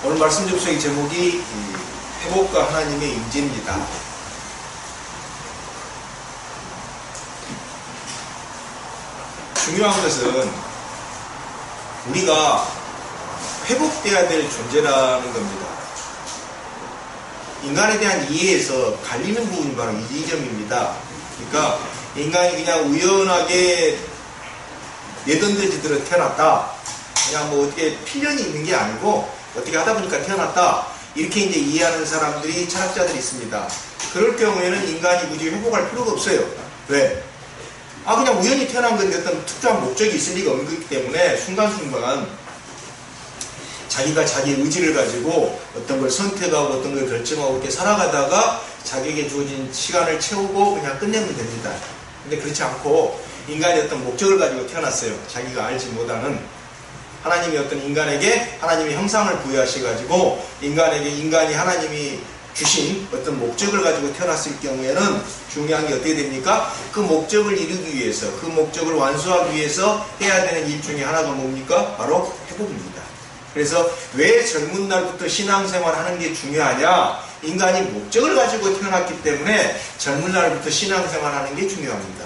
오늘 말씀 접속의 제목이 회복과 하나님의 임재입니다. 중요한 것은 우리가 회복돼야 될 존재라는 겁니다. 인간에 대한 이해에서 갈리는 부분이 바로 이 점입니다. 그러니까 인간이 그냥 우연하게 내던져지들어 태어났다. 그냥 뭐 어떻게 필연이 있는 게 아니고 어떻게 하다 보니까 태어났다. 이렇게 이제 이해하는 사람들이 철학자들이 있습니다. 그럴 경우에는 인간이 굳이 회복할 필요가 없어요. 왜? 그냥 우연히 태어난 건데 어떤 특별한 목적이 있을 리가 없기 때문에 순간순간 자기가 자기의 의지를 가지고 어떤 걸 선택하고 어떤 걸 결정하고 이렇게 살아가다가 자기에게 주어진 시간을 채우고 그냥 끝내면 됩니다. 근데 그렇지 않고 인간이 어떤 목적을 가지고 태어났어요. 자기가 알지 못하는 하나님이 어떤 인간에게 하나님의 형상을 부여하셔가지고 인간이 하나님이 주신 어떤 목적을 가지고 태어났을 경우에는 중요한 게 어떻게 됩니까? 그 목적을 이루기 위해서, 그 목적을 완수하기 위해서 해야 되는 일 중에 하나가 뭡니까? 바로 회복입니다. 그래서 왜 젊은 날부터 신앙생활 하는 게 중요하냐? 인간이 목적을 가지고 태어났기 때문에 젊은 날부터 신앙생활 하는 게 중요합니다.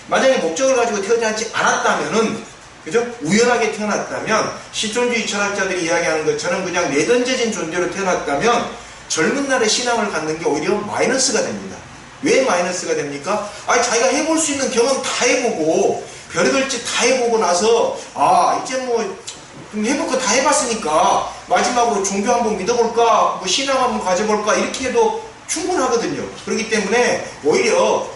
만약에 목적을 가지고 태어나지 않았다면은, 그죠? 우연하게 태어났다면, 실존주의 철학자들이 이야기하는 것처럼 그냥 내던져진 존재로 태어났다면, 젊은 날에 신앙을 갖는 게 오히려 마이너스가 됩니다. 왜 마이너스가 됩니까? 자기가 해볼 수 있는 경험 다 해보고, 별의별 짓 다 해보고 나서, 이제 뭐, 해볼 거 다 해봤으니까, 마지막으로 종교 한번 믿어볼까, 뭐 신앙 한번 가져볼까, 이렇게 해도 충분하거든요. 그렇기 때문에, 오히려,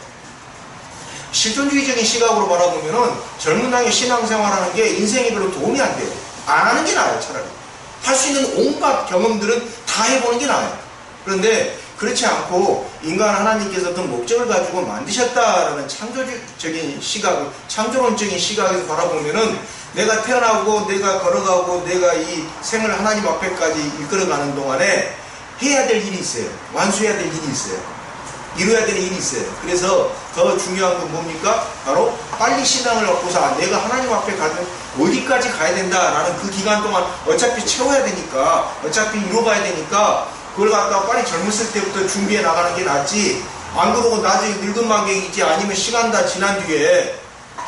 실존주의적인 시각으로 바라보면은 젊은 나이에 신앙생활하는 게 인생에 별로 도움이 안 돼요. 안 하는 게 나아요, 차라리. 할 수 있는 온갖 경험들은 다 해보는 게 나아요. 그런데 그렇지 않고 인간 하나님께서 어떤 목적을 가지고 만드셨다라는 창조적인 시각, 창조론적인 시각에서 바라보면은 내가 태어나고 내가 걸어가고 내가 이 생을 하나님 앞에까지 이끌어가는 동안에 해야 될 일이 있어요. 완수해야 될 일이 있어요. 이루어야 되는 일이 있어요. 그래서 더 중요한 건 뭡니까? 바로 빨리 신앙을 얻고서 내가 하나님 앞에 가면 어디까지 가야 된다라는 그 기간 동안 어차피 채워야 되니까, 어차피 이루어가야 되니까 그걸 갖다가 빨리 젊었을 때부터 준비해 나가는 게 낫지, 안 그러고 나중에 늙은 만경이지 아니면 시간 다 지난 뒤에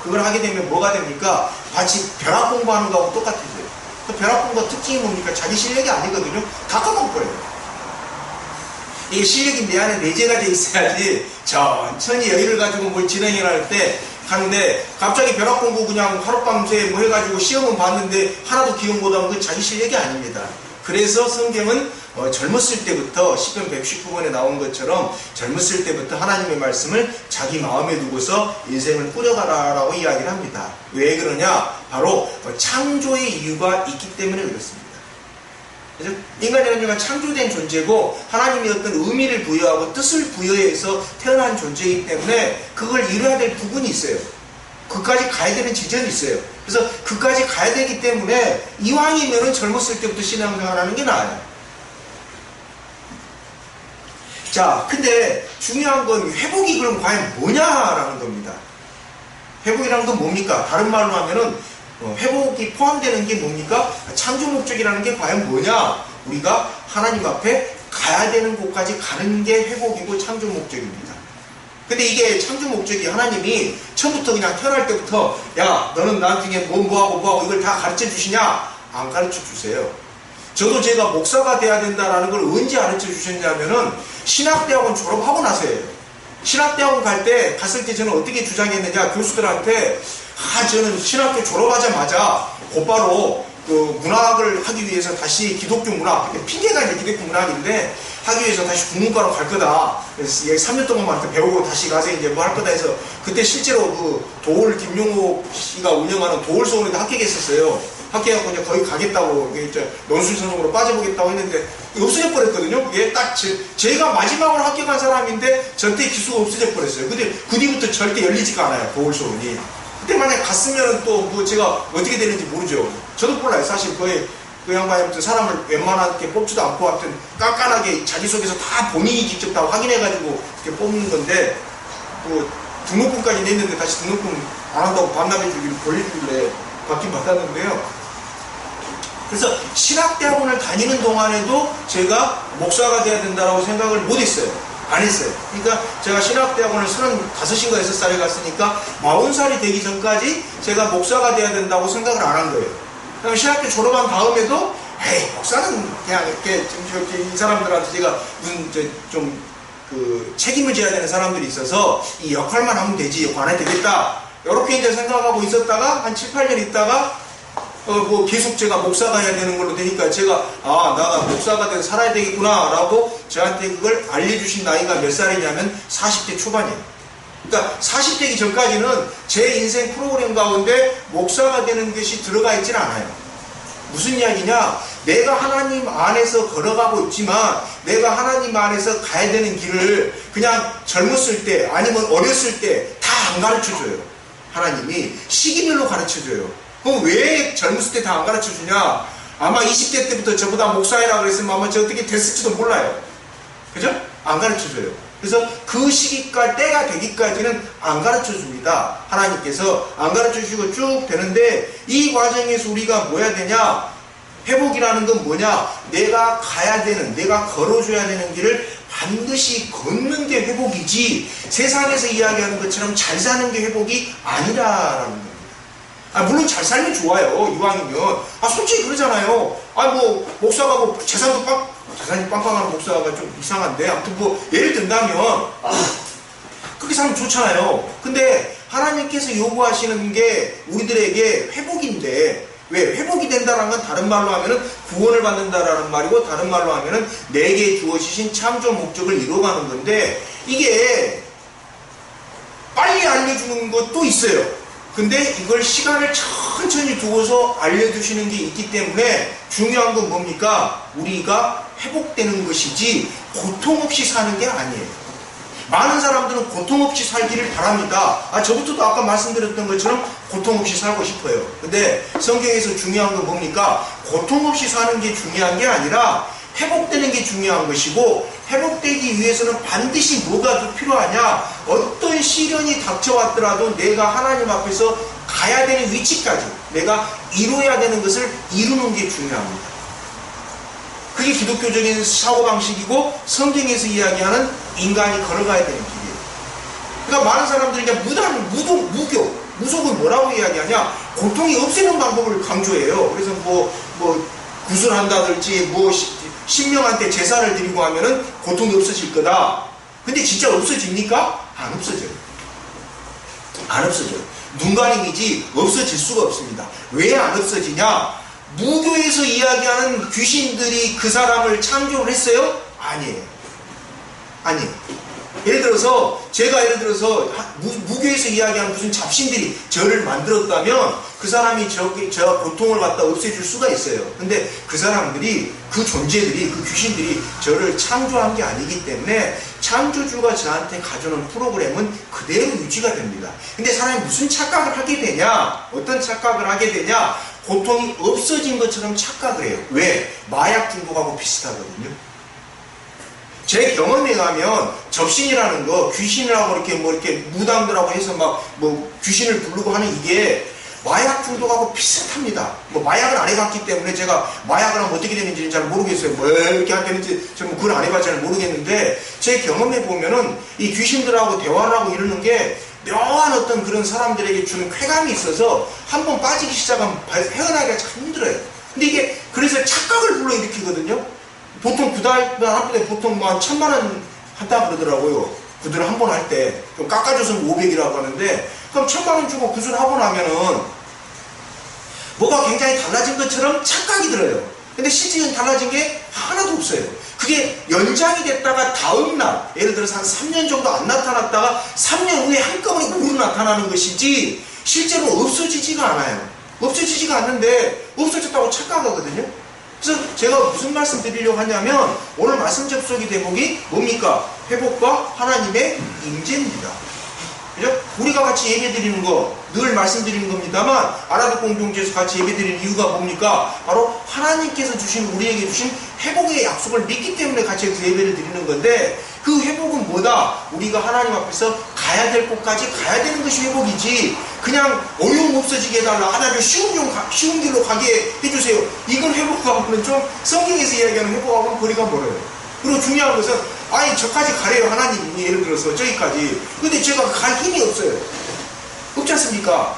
그걸 하게 되면 뭐가 됩니까? 마치 벼락 공부하는 거하고 똑같아져요. 그 벼락 공부 특징이 뭡니까? 자기 실력이 아니거든요. 다 까먹어버려요. 이게 실력이 내 안에 내재가 돼 있어야지 천천히 여유를 가지고 뭘 진행을 할 때 하는데, 갑자기 벼락 공부 그냥 하룻밤새 뭐 해가지고 시험은 봤는데 하나도 기억 못하면 그건 자기 실력이 아닙니다. 그래서 성경은 젊었을 때부터 시편 119번에 나온 것처럼 젊었을 때부터 하나님의 말씀을 자기 마음에 두고서 인생을 꾸려가라라고 이야기를 합니다. 왜 그러냐? 바로 창조의 이유가 있기 때문에 그렇습니다. 인간이라는 존재가 창조된 존재고 하나님이 어떤 의미를 부여하고 뜻을 부여해서 태어난 존재이기 때문에 그걸 이루어야 될 부분이 있어요. 그까지 가야 되는 지점이 있어요. 그래서 그까지 가야 되기 때문에 이왕이면은 젊었을 때부터 신앙생활하는 게 나아요. 자, 근데 중요한 건 회복이 그럼 과연 뭐냐라는 겁니다. 회복이라는 건 뭡니까? 다른 말로 하면은 회복이 포함되는 게 뭡니까? 창조 목적이라는 게 과연 뭐냐? 우리가 하나님 앞에 가야 되는 곳까지 가는 게 회복이고 창조 목적입니다. 근데 이게 창조 목적이 하나님이 처음부터 그냥 태어날 때부터 야, 너는 나중에 뭐하고 이걸 다 가르쳐 주시냐? 안 가르쳐 주세요. 저도 제가 목사가 돼야 된다라는 걸 언제 가르쳐 주셨냐면은 신학대학원 졸업하고 나서예요. 신학대학원 갔을 때 저는 어떻게 주장했느냐? 교수들한테 저는 신학교 졸업하자마자 곧바로 그 문학을 하기 위해서 다시 기독교 문학, 핑계가 이제 기독교 문학인데 하기 위해서 다시 국문과로 갈 거다. 그래서 3년 동안만 배우고 다시 가서 이제 뭐 할 거다 해서 그때 실제로 그 도올 김용호 씨가 운영하는 도올서원에도 합격했었어요. 합격하고 이제 거기 가겠다고 이제 논술선생으로 빠져보겠다고 했는데 없어져 버렸거든요. 그게 딱 제가 마지막으로 합격한 사람인데 절대 기수가 없어져 버렸어요. 근데 그 뒤부터 절대 열리지가 않아요. 도올서원이. 그때 만약에 갔으면 또 뭐 제가 어떻게 되는지 모르죠. 저도 몰라요. 사실 그 양반이 아무튼 사람을 웬만하게 뽑지도 않고 아무튼 깐깐하게 자기 속에서 다 본인이 직접 다 확인해가지고 이렇게 뽑는 건데, 뭐 등록금까지 냈는데 다시 등록금 안 한다고 반납해주기를 권리주길래 받긴 받았는데요. 그래서 신학대학원을 다니는 동안에도 제가 목사가 돼야 된다고 생각을 못했어요. 안 했어요. 그러니까 제가 신학대학원을 35인가 6살에 갔으니까 40살이 되기 전까지 제가 목사가 돼야 된다고 생각을 안 한 거예요. 그럼 신학교 졸업한 다음에도 에이, 목사는 그냥 이렇게 이 사람들한테 제가 무슨 좀 책임을 져야 되는 사람들이 있어서 이 역할만 하면 되지, 관해 되겠다. 이렇게 이제 생각하고 있었다가 한 7, 8년 있다가 뭐 계속 제가 목사가 해야 되는 걸로 되니까 제가 나가 목사가 돼서 살아야 되겠구나 라고 저한테 그걸 알려주신 나이가 몇 살이냐면 40대 초반이에요. 그러니까 40대기 전까지는 제 인생 프로그램 가운데 목사가 되는 것이 들어가 있질 않아요. 무슨 이야기냐? 내가 하나님 안에서 걸어가고 있지만 내가 하나님 안에서 가야 되는 길을 그냥 젊었을 때 아니면 어렸을 때 다 안 가르쳐줘요. 하나님이 시기별로 가르쳐줘요. 그럼 왜 젊었을 때 다 안 가르쳐주냐? 아마 20대 때부터 저보다 목사이라 그랬으면 아마 저 어떻게 됐을지도 몰라요. 그죠? 안 가르쳐줘요. 그래서 그 시기까지 때가 되기까지는 안 가르쳐줍니다. 하나님께서 안 가르쳐주시고 쭉 되는데 이 과정에서 우리가 뭐 해야 되냐? 회복이라는 건 뭐냐? 내가 가야 되는, 내가 걸어줘야 되는 길을 반드시 걷는 게 회복이지 세상에서 이야기하는 것처럼 잘 사는 게 회복이 아니라라는 겁니다. 물론 잘 살면 좋아요. 이왕이면. 솔직히 그러잖아요. 뭐 목사가 뭐 재산이 빵빵한 목사가 좀 이상한데 아무튼 뭐 예를 든다면 그렇게 살면 좋잖아요. 근데 하나님께서 요구하시는 게 우리들에게 회복인데 왜? 회복이 된다는 건 다른 말로 하면은 구원을 받는다라는 말이고 다른 말로 하면은 내게 주어지신 창조 목적을 이루어가는 건데 이게 빨리 알려주는 것도 있어요. 근데 이걸 시간을 천천히 두고서 알려주시는 게 있기 때문에 중요한 건 뭡니까? 우리가 회복되는 것이지 고통 없이 사는 게 아니에요. 많은 사람들은 고통 없이 살기를 바랍니다. 저부터도 아까 말씀드렸던 것처럼 고통 없이 살고 싶어요. 근데 성경에서 중요한 건 뭡니까? 고통 없이 사는 게 중요한 게 아니라 회복되는 게 중요한 것이고 회복되기 위해서는 반드시 뭐가 더 필요하냐? 어떤 시련이 닥쳐왔더라도 내가 하나님 앞에서 가야 되는 위치까지 내가 이루어야 되는 것을 이루는 게 중요합니다. 그게 기독교적인 사고방식이고 성경에서 이야기하는 인간이 걸어가야 되는 길이에요. 그러니까 많은 사람들이 그냥 무속은 뭐라고 이야기하냐? 고통이 없애는 방법을 강조해요. 그래서 뭐 구슬한다든지 신명한테 제사를 드리고 하면은 고통이 없어질 거다. 근데 진짜 없어집니까? 안 없어져요. 안 없어져요. 눈가림이지 없어질 수가 없습니다. 왜 안 없어지냐? 무교에서 이야기하는 귀신들이 그 사람을 창조를 했어요? 아니에요. 예를 들어서 무교에서 이야기하는 무슨 잡신들이 저를 만들었다면 그 사람이 저 고통을 갖다 없애줄 수가 있어요. 근데 그 사람들이 그 존재들이 그 귀신들이 저를 창조한 게 아니기 때문에 창조주가 저한테 가져오는 프로그램은 그대로 유지가 됩니다. 근데 사람이 무슨 착각을 하게 되냐? 어떤 착각을 하게 되냐? 고통이 없어진 것처럼 착각을 해요. 왜? 마약 중독하고 비슷하거든요. 제 경험에 의하면 접신이라는 거, 귀신이라고 이렇게 무당들하고 해서 귀신을 부르고 하는 이게 마약 중독하고 비슷합니다. 마약을 안 해봤기 때문에 제가 마약을 하면 어떻게 되는지는 잘 모르겠어요. 뭐 이렇게 하는지 저는 그걸 안 해봐서 잘 모르겠는데 제 경험에 보면은 이 귀신들하고 대화를 하고 이러는 게 묘한 어떤 그런 사람들에게 주는 쾌감이 있어서 한번 빠지기 시작하면 헤어나기가 참 힘들어요. 근데 이게 그래서 착각을 불러일으키거든요. 보통 한 분에 보통 한 1,000만 원 한다 그러더라고요. 구두를 한 번 할 때 좀 깎아줘서는 500이라고 하는데 그럼 1,000만 원 주고 구두를 하고 나면은 뭐가 굉장히 달라진 것처럼 착각이 들어요. 근데 실질은 달라진 게 하나도 없어요. 그게 연장이 됐다가 다음날 예를 들어서 한 3년 정도 안 나타났다가 3년 후에 한꺼번에 우르르 나타나는 것이지 실제로 없어지지가 않아요. 없어지지가 않는데 없어졌다고 착각하거든요. 그래서 제가 무슨 말씀 드리려고 하냐면 오늘 말씀 접속의 대목이 뭡니까? 회복과 하나님의 임재입니다. 그죠? 우리가 같이 예배 드리는 거 늘 말씀드리는 겁니다만 아라도 공동체에서 같이 예배 드리는 이유가 뭡니까? 바로 하나님께서 우리에게 주신 회복의 약속을 믿기 때문에 같이 예배를 드리는 건데 그 회복은 뭐다? 우리가 하나님 앞에서 가야 가야 될 곳까지 가야 되는 것이 회복이지, 그냥 어려움 없어지게 해달라, 하나를 쉬운 길로 가게 해주세요, 이건 회복하고는 좀 성경에서 이야기하는 회복하고는 거리가 멀어요. 그리고 중요한 것은 아니 저까지 가래요 하나님이, 예를 들어서 저기까지. 근데 제가 갈 힘이 없어요. 없지 않습니까?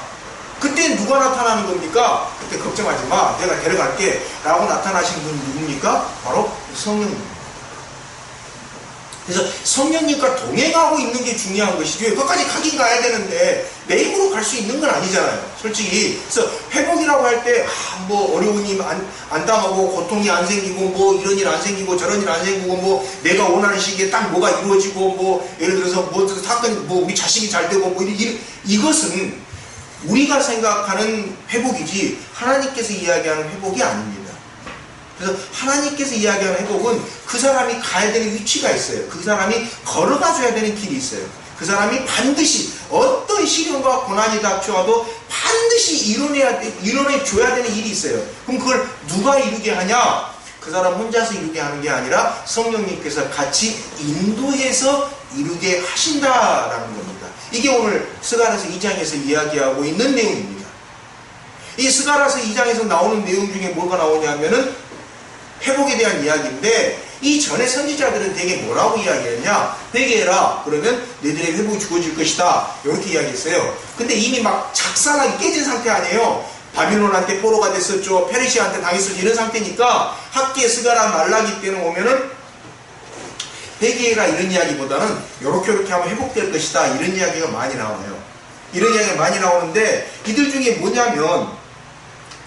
그때 누가 나타나는 겁니까? 그때 걱정하지 마, 내가 데려갈게 라고 나타나신 분이 누굽니까? 바로 성령님. 그래서 성령님과 동행하고 있는 게 중요한 것이죠. 그것까지 가긴 가야 되는데 내 힘으로 갈 수 있는 건 아니잖아요, 솔직히. 그래서 회복이라고 할 때 뭐 어려운 일 안 당하고 고통이 안 생기고 뭐 이런 일 안 생기고 저런 일 안 생기고 뭐 내가 원하는 시기에 딱 뭐가 이루어지고 뭐 예를 들어서 뭐 사건 뭐 우리 자식이 잘 되고 뭐 이것은 우리가 생각하는 회복이지 하나님께서 이야기하는 회복이 아닙니다. 그래서 하나님께서 이야기하는 회복은 그 사람이 가야 되는 위치가 있어요. 그 사람이 걸어가 줘야 되는 길이 있어요. 그 사람이 반드시 어떤 시련과 고난이 닥쳐와도 반드시 이뤄내 줘야 되는 일이 있어요. 그럼 그걸 누가 이루게 하냐? 그 사람 혼자서 이루게 하는 게 아니라 성령님께서 같이 인도해서 이루게 하신다라는 겁니다. 이게 오늘 스가랴서 2장에서 이야기하고 있는 내용입니다. 이 스가랴서 2장에서 나오는 내용 중에 뭐가 나오냐면은 회복에 대한 이야기인데, 이 전에 선지자들은 되게 뭐라고 이야기했냐? 회개해라, 그러면 너희들의 회복이 주어질 것이다, 이렇게 이야기했어요. 근데 이미 막 작살나게 깨진 상태 아니에요. 바빌론한테 포로가 됐었죠, 페르시아한테 당했었죠, 이런 상태니까 학기에 스가랴 말라기 때는 오면은 회개해라 이런 이야기보다는 요렇게 하면 회복될 것이다, 이런 이야기가 많이 나와요. 이런 이야기가 많이 나오는데, 이들 중에 뭐냐면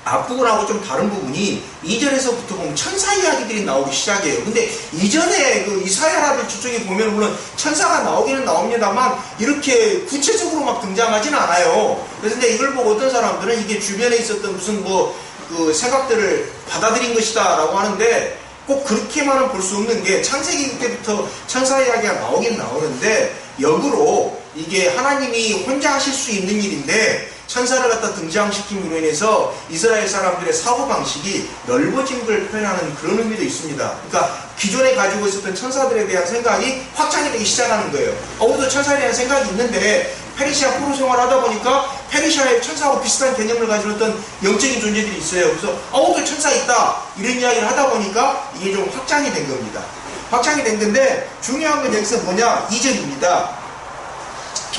앞부분하고 좀 다른 부분이 2절에서부터 보면 천사 이야기들이 나오기 시작해요. 근데 이전에 그 이사야라든지 저쪽에 보면 물론 천사가 나오기는 나옵니다만 이렇게 구체적으로 막 등장하진 않아요. 그래서 근데 이걸 보고 어떤 사람들은 이게 주변에 있었던 무슨 그 생각들을 받아들인 것이다 라고 하는데, 꼭 그렇게만은 볼 수 없는 게 창세기 때부터 천사 이야기가 나오긴 나오는데, 역으로 이게 하나님이 혼자 하실 수 있는 일인데 천사를 갖다 등장시킴으로 인해서 이스라엘 사람들의 사고방식이 넓어진 걸 표현하는 그런 의미도 있습니다. 그러니까 기존에 가지고 있었던 천사들에 대한 생각이 확장이 되기 시작하는 거예요. 우리도 천사에 대한 생각이 있는데 페르시아 포로 생활을 하다 보니까 페르시아의 천사하고 비슷한 개념을 가지고 있던 영적인 존재들이 있어요. 그래서 우리도 천사 있다, 이런 이야기를 하다 보니까 이게 좀 확장이 된 겁니다. 확장이 된 건데, 중요한 건 여기서 뭐냐? 2절입니다.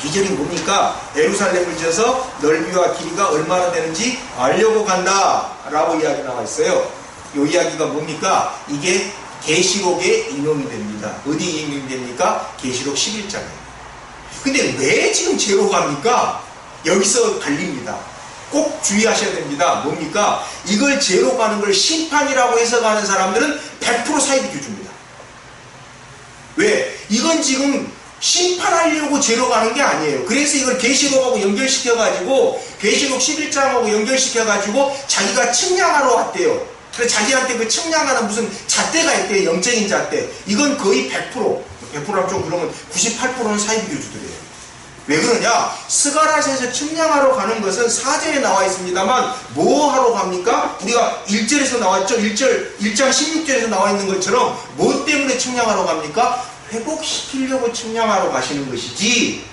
2절이 뭡니까? 예루살렘을 지어서 넓이와 길이가 얼마나 되는지 알려고 간다 라고 이야기 나와 있어요. 이 이야기가 뭡니까? 이게 계시록에 인용이 됩니다. 어디에 인용이 됩니까? 계시록 11장에. 근데 왜 지금 죄로 갑니까? 여기서 갈립니다. 꼭 주의하셔야 됩니다. 뭡니까? 이걸 죄로 가는 걸 심판이라고 해석하는 사람들은 100% 사이비교 줍니다. 왜? 이건 지금 심판하려고 죄로 가는 게 아니에요. 그래서 이걸 계시록하고 연결시켜가지고 계시록 11장하고 연결시켜가지고 자기가 측량하러 왔대요. 그래서 자기한테 그 측량하는 무슨 잣대가 있대요. 영적인 잣대. 이건 거의 100%랑 좀 그러면 98%는 사이비교주들이에요. 왜 그러냐? 스가랴서에서 측량하러 가는 것은 4절에 나와 있습니다만 뭐 하러 갑니까? 우리가 1절에서 나왔죠. 1장 16절에서 나와 있는 것처럼 뭐 때문에 측량하러 갑니까? 회복시키려고 측량하러 가시는 것이지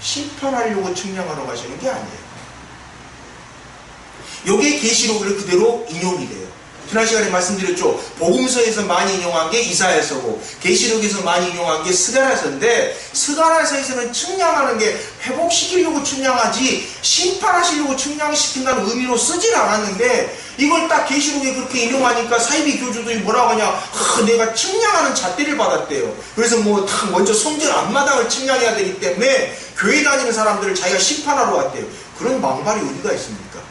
심판하려고 측량하러 가시는 게 아니에요. 요게 계시록으로 그대로 인용이 돼요. 지난 시간에 말씀드렸죠. 복음서에서 많이 인용한 게 이사야서고 계시록에서 많이 인용한 게 스가랴서인데, 스가랴서에서는 측량하는 게 회복시키려고 측량하지 심판하시려고 측량시킨다는 의미로 쓰질 않았는데, 이걸 딱 계시록에 그렇게 인용하니까 사이비 교주들이 뭐라고 하냐? 내가 측량하는 잣대를 받았대요. 그래서 뭐 딱 먼저 성전 앞마당을 측량해야 되기 때문에 교회 다니는 사람들을 자기가 심판하러 왔대요. 그런 망발이 어디가 있습니까?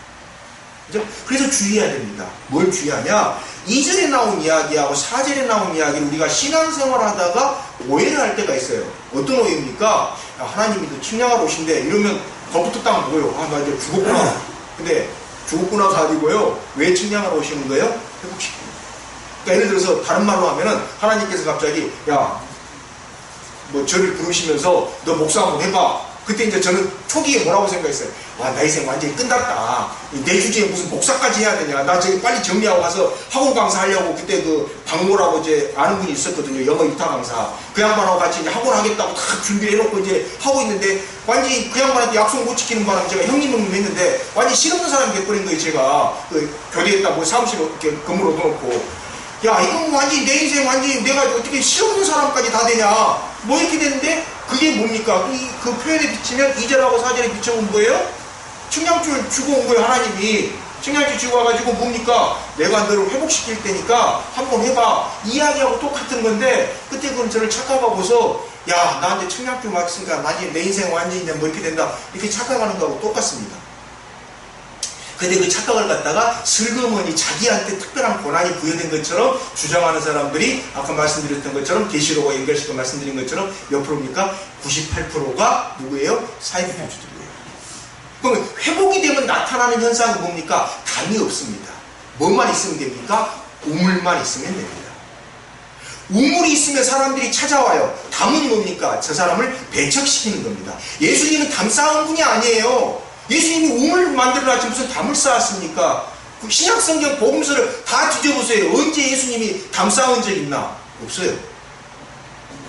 그래서 주의해야 됩니다. 뭘 주의하냐? 2절에 나온 이야기하고 4절에 나온 이야기를 우리가 신앙생활 하다가 오해를 할 때가 있어요. 어떤 오해입니까? 하나님이 측량하러 오신대. 이러면 겁부터 딱 뭐예요? 나 이제 죽었구나. 근데 죽었구나가 아니고요. 왜 측량하러 오시는 거예요? 회복시키는 거예요. 그러니까 예를 들어서 다른 말로 하면은 하나님께서 갑자기 뭐 저를 부르시면서 너 목사 한번 해봐. 그때 이제 저는 초기에 뭐라고 생각했어요? 와, 나 인생 완전히 끝났다. 내 주제에 무슨 목사까지 해야 되냐. 나 저기 빨리 정리하고 가서 학원 강사하려고 그때 그 박모라고 이제 아는 분이 있었거든요. 영어 유타 강사. 그 양반하고 같이 이제 학원 하겠다고 다 준비해놓고 이제 하고 있는데 완전히 그 양반한테 약속 못 지키는 바람에 제가 형님 했는데 완전히 실없는 사람이 돼버린 거예요. 제가 그 교대에다 뭐 사무실 이렇게 건물 얻어놓고. 야, 이건 완전히 내 인생 완전히 내가 어떻게 실없는 사람까지 다 되냐. 뭐 이렇게 됐는데 그게 뭡니까? 그 표현에 비치면 2절하고 4절에 비춰온 거예요? 측량줄 주고 온 거예요. 하나님이 측량줄 주고 와가지고 뭡니까? 내가 너를 회복시킬 테니까 한번 해봐. 이야기하고 똑같은 건데 그때 그럼 저를 착각하고서 야, 나한테 측량줄 맞으니까 완전히 내 인생 완전히 뭐 이렇게 된다 이렇게 착각하는 거하고 똑같습니다. 근데 그 착각을 갖다가 슬그머니 자기한테 특별한 권한이 부여된 것처럼 주장하는 사람들이 아까 말씀드렸던 것처럼 계시록과 연결시켜 말씀드린 것처럼 몇 프로입니까? 98%가 누구예요? 사이비주의자들이에요. 그럼 회복이 되면 나타나는 현상은 뭡니까? 담이 없습니다. 뭐만 있으면 됩니까? 우물만 있으면 됩니다. 우물이 있으면 사람들이 찾아와요. 담은 뭡니까? 저 사람을 배척시키는 겁니다. 예수님은 담 쌓은 분이 아니에요. 예수님이 우물 만들어놨지 무슨 담을 쌓았습니까? 신약 성경 복음서를 다 뒤져보세요. 언제 예수님이 담 쌓은 적 있나? 없어요.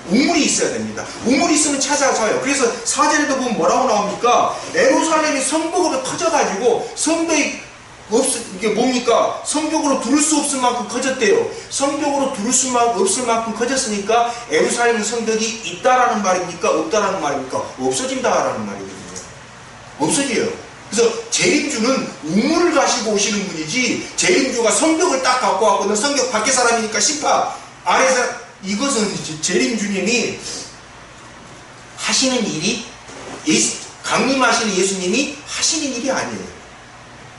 우물이 있어야 됩니다. 우물이 있으면 찾아서요. 그래서 사절에도 보면 뭐라고 나옵니까? 예루살렘이 성벽으로 커져가지고 성벽이 이게 뭡니까? 성벽으로 두를 수 없을 만큼 커졌대요. 성벽으로 두를 수 없을 만큼 커졌으니까 예루살렘 성벽이 있다라는 말입니까? 없다라는 말입니까? 없어진다라는 말이거든요. 없어져요. 그래서 재림주는 우물을 가시고 오시는 분이지 재림주가 성벽을 딱 갖고 왔고 너 성벽 밖에 사람이니까 심파 아래서 이것은 재림주님이 하시는 일이 강림하시는 예수님이 하시는 일이 아니에요.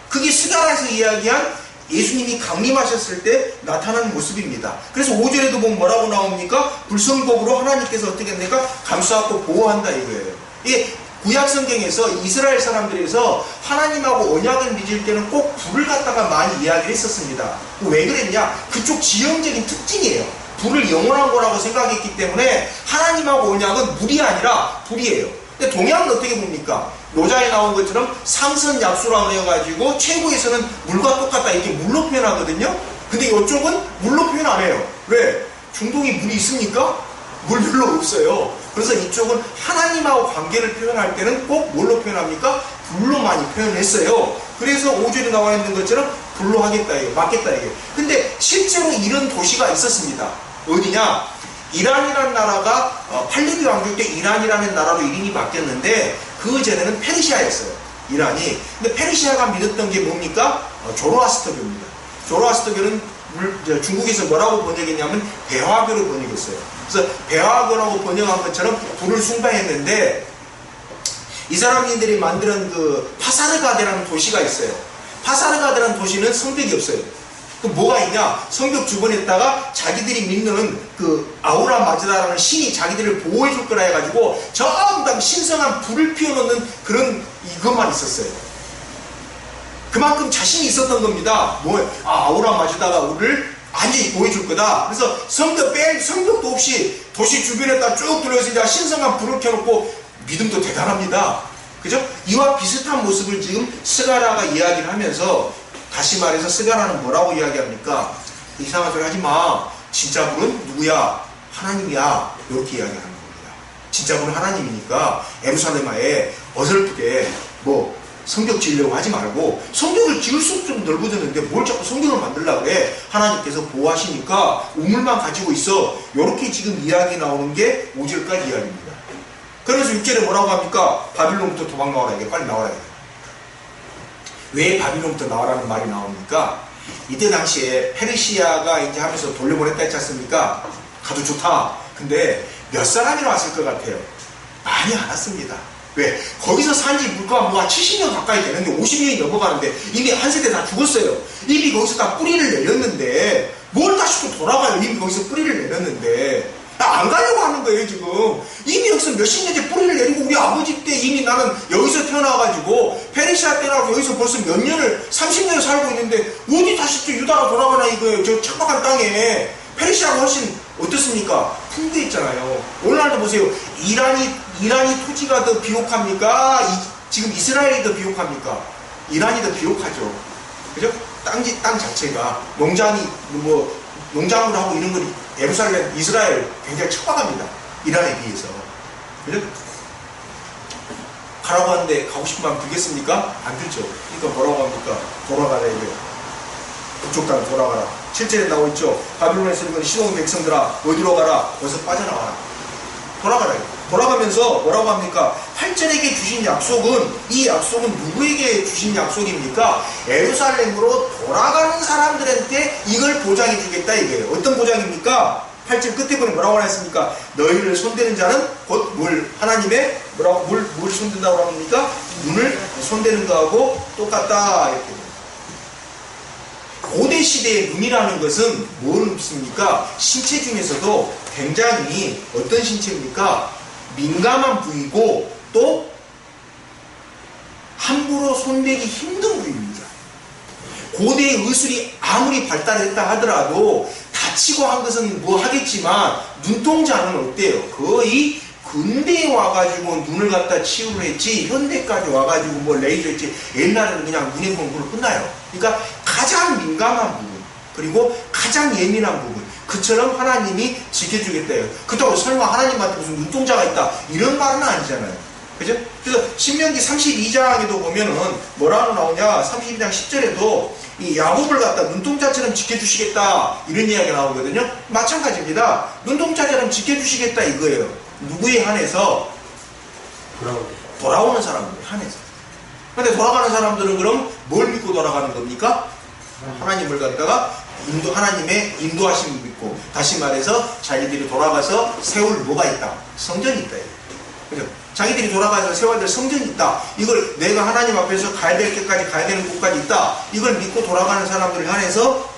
그게 스가랴에서 이야기한 예수님이 강림하셨을 때 나타나는 모습입니다. 그래서 5절에도 보면 뭐라고 나옵니까? 불성복으로 하나님께서 어떻게 합니까? 감싸고 보호한다 이거예요. 이게 구약 성경에서 이스라엘 사람들에서 하나님하고 언약을 맺을 때는 꼭 불을 갖다가 많이 이야기를 했었습니다. 왜 그랬냐? 그쪽 지형적인 특징이에요. 불을 영원한 거라고 생각했기 때문에 하나님하고 언약은 물이 아니라 불이에요. 근데 동양은 어떻게 봅니까? 노자에 나온 것처럼 상선약수라고 해가지고 최고에서는 물과 똑같다 이렇게 물로 표현하거든요. 근데 이쪽은 물로 표현 안 해요. 왜? 중동이 물이 있습니까? 물 별로 없어요. 그래서 이쪽은 하나님하고 관계를 표현할 때는 꼭 뭘로 표현합니까? 불로 많이 표현했어요. 그래서 5절에 나와 있는 것처럼 불로 하겠다 이게 맞겠다 이게. 근데 실제로 이런 도시가 있었습니다. 어디냐? 이란이라는 나라가 팔레비 왕조 때 이란이라는 나라로 이름이 바뀌었는데 그 전에는 페르시아였어요. 이란이. 근데 페르시아가 믿었던 게 뭡니까? 조로아스터교입니다. 조로아스터교는 중국에서 뭐라고 번역했냐면 배화교로 번역했어요. 그래서 배화교라고 번역한 것처럼 불을 숭배했는데 이 사람들이 만드는 그 파사르가데라는 도시가 있어요. 파사르가데라는 도시는 성벽이 없어요. 그 뭐가 있냐? 성벽 주변에다가 자기들이 믿는 그 아우라 마즈다라는 신이 자기들을 보호해 줄 거라 해가지고 전부 다 신성한 불을 피워놓는 그런 이것만 있었어요. 그만큼 자신이 있었던 겁니다. 아우라 마즈다가 우리를 완전히 보여줄 거다. 그래서 성벽도 없이 도시 주변에다 쭉 둘러서 이제 신성한 불을 켜놓고 믿음도 대단합니다. 그죠? 이와 비슷한 모습을 지금 스가랴가 이야기를 하면서 다시 말해서 스가랴는 뭐라고 이야기합니까? 이상한 소리 하지 마. 진짜 불은 누구야? 하나님이야. 이렇게 이야기하는 겁니다. 진짜 불은 하나님이니까 예루살렘에 어설프게 성벽 지으려고 하지 말고 성벽을 지을 수 좀 넓어졌는데 뭘 자꾸 성벽을 만들려고 해. 하나님께서 보호하시니까 우물만 가지고 있어. 이렇게 지금 이야기 나오는 게 5절까지 이야기입니다. 그래서 6절에 뭐라고 합니까? 바빌론부터 도망 나와라. 이게 빨리 나와라. 왜 바빌론부터 나와라는 말이 나옵니까? 이때 당시에 페르시아가 이제 하면서 돌려보냈다 했지 않습니까? 가도 좋다. 근데 몇 사람이나 왔을 것 같아요? 많이 안 왔습니다. 왜? 거기서 산지 물가가 한 70년 가까이 되는데 50년이 넘어가는데 이미 한 세대 다 죽었어요. 이미 거기서 다 뿌리를 내렸는데 뭘 다시 또 돌아가요. 이미 거기서 뿌리를 내렸는데 안 가려고 하는 거예요 지금. 이미 여기서 몇십 년째 뿌리를 내리고 우리 아버지 때 이미 나는 여기서 태어나가지고 페르시아 때라고 여기서 벌써 몇 년을 30년을 살고 있는데 어디 다시 또 유다가 돌아가나 이거예요. 저 착박한 땅에. 페르시아가 훨씬 어떻습니까? 풍부했잖아요. 오늘날도 보세요. 이란이 토지가 더 비옥합니까? 지금 이스라엘이 더 비옥합니까? 이란이 더 비옥하죠. 그죠? 땅 자체가 농작물 하고 이런 걸 예루살렘, 이스라엘 굉장히 척박합니다. 이란에 비해서. 그죠? 가라고 하는데 가고 싶은 마음 들겠습니까? 안 들죠. 그러니까 뭐라고 합니까? 돌아가라 이거예요. 북쪽 땅 돌아가라. 7절에 나와 있죠. 바빌론에서 있는 시돈 백성들아 어디로 가라? 거기서 빠져나와라. 돌아가라. 돌아가면서 뭐라고 합니까? 8절에게 주신 약속은, 이 약속은 누구에게 주신 약속입니까? 예루살렘으로 돌아가는 사람들한테 이걸 보장해 주겠다 이거예요. 어떤 보장입니까? 8절 끝에 보면 뭐라고 했습니까? 너희를 손대는 자는 곧 하나님의 뭘 손댄다고 합니까? 눈을 손대는 거하고 똑같다 이렇게. 고대 시대의 눈이라는 것은 무엇입니까? 신체 중에서도 굉장히 어떤 신체입니까? 민감한 부위고 또 함부로 손대기 힘든 부위입니다. 고대의 의술이 아무리 발달했다 하더라도 다치고 한 것은 뭐 하겠지만 눈동자는 어때요? 거의 근대에 와가지고 눈을 갖다 치유를 했지 현대까지 와가지고 뭐 레이저 했지 옛날에는 그냥 눈에 보면 눈을 끝나요. 그러니까 가장 민감한 부분 그리고 가장 예민한 부분 그처럼 하나님이 지켜주겠다요. 그렇다고 설마 하나님한테 무슨 눈동자가 있다 이런 말은 아니잖아요. 그죠? 그래서 신명기 32장에도 보면은 뭐라고 나오냐 32장 10절에도 이 야곱을 갖다 눈동자처럼 지켜주시겠다 이런 이야기가 나오거든요. 마찬가지입니다. 눈동자처럼 지켜주시겠다 이거예요. 누구에 한해서? 돌아오는 사람들에 한해서. 그런데 돌아가는 사람들은 그럼 뭘 믿고 돌아가는 겁니까? 하나님을 갖다가 하나님의 인도하심을 믿고 다시 말해서 자기들이 돌아가서 세울 뭐가 있다? 성전이 있다. 그죠? 자기들이 돌아가서 세워야 될 성전이 있다. 이걸 내가 하나님 앞에서 가야 될 때까지 가야 되는 곳까지 있다. 이걸 믿고 돌아가는 사람들을 한해서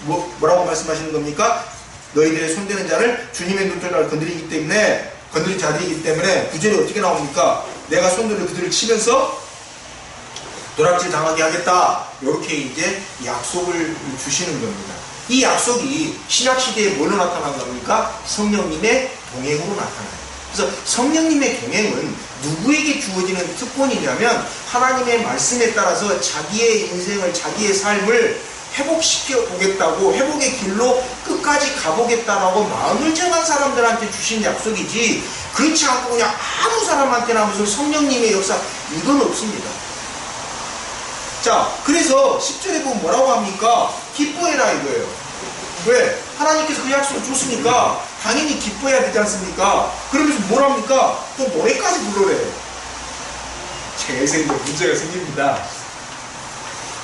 뭐라고 말씀하시는 겁니까? 너희들의 손대는 자를 주님의 눈동자를 건드린 자들이기 때문에 구절이 어떻게 나옵니까? 내가 손들어 그들을 치면서 도락질 당하게 하겠다. 이렇게 이제 약속을 주시는 겁니다. 이 약속이 신약시대에 뭘로 나타난 겁니까? 성령님의 동행으로 나타나요. 그래서 성령님의 동행은 누구에게 주어지는 특권이냐면 하나님의 말씀에 따라서 자기의 인생을 자기의 삶을 회복시켜 보겠다고 회복의 길로 끝까지 가보겠다라고 마음을 정한 사람들한테 주신 약속이지 그렇지 않고 그냥 아무 사람한테나 무슨 성령님의 역사 이건 없습니다. 자 그래서 10절에 보면 뭐라고 합니까? 기뻐해라 이거예요. 왜? 하나님께서 그 약속을 줬으니까 당연히 기뻐해야 되지 않습니까? 그러면서 뭘 합니까? 또 노래까지 불러래요. 여기서 이제 문제가 생깁니다.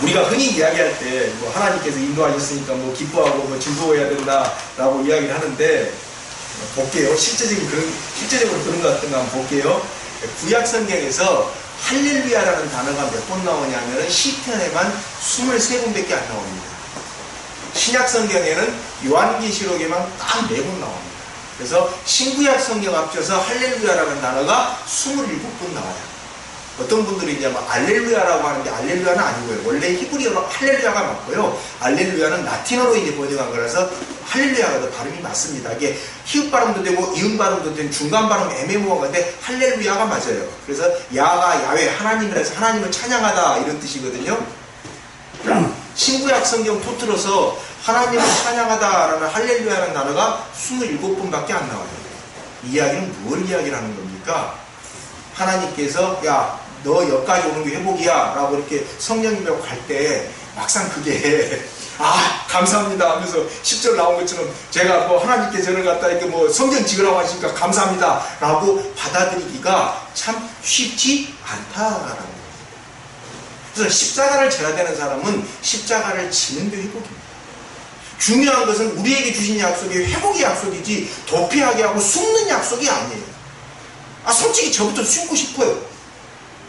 우리가 흔히 이야기할 때 뭐 하나님께서 인도하셨으니까 뭐 기뻐하고 뭐 즐거워해야 된다라고 이야기를 하는데 볼게요. 실제적으로 그런 것 같은가 한번 볼게요. 구약 성경에서 할렐루야라는 단어가 몇 번 나오냐면은 시편에만 23번밖에 안 나옵니다. 신약 성경에는 요한계시록에만 딱 4번 나옵니다. 그래서 신구약 성경 합쳐서 할렐루야라는 단어가 27번 나와요. 어떤 분들이 이제 막 알렐루야라고 하는데 알렐루야는 아니고요. 원래 히브리어로 할렐루야가 맞고요. 알렐루야는 라틴어로 이제 번역한 거라서 할렐루야가 더 발음이 맞습니다. 이게 히읗 발음도 되고 이음 발음도 되는 중간 발음 애매모호한 건데 할렐루야가 맞아요. 그래서 야가 야훼 하나님이라 해서 하나님을 찬양하다 이런 뜻이거든요. 신구약 성경 통틀어서 하나님을 찬양하다라는 할렐루야라는 단어가 27번밖에 안 나와요. 이 이야기는 뭘 이야기를 하는 겁니까? 하나님께서 야 너 여기까지 오는 게 회복이야 라고 이렇게 성령님하고 갈 때 막상 그게 아 감사합니다 하면서 10절 나온 것처럼 제가 뭐 하나님께 저를 갖다 이렇게 뭐 성경 지으라고 하시니까 감사합니다 라고 받아들이기가 참 쉽지 않다라는 거예요. 그래서 십자가를 져야 되는 사람은 십자가를 지는 게 회복입니다. 중요한 것은 우리에게 주신 약속이 회복의 약속이지 도피하게 하고 숨는 약속이 아니에요. 아 솔직히 저부터 숨고 싶어요.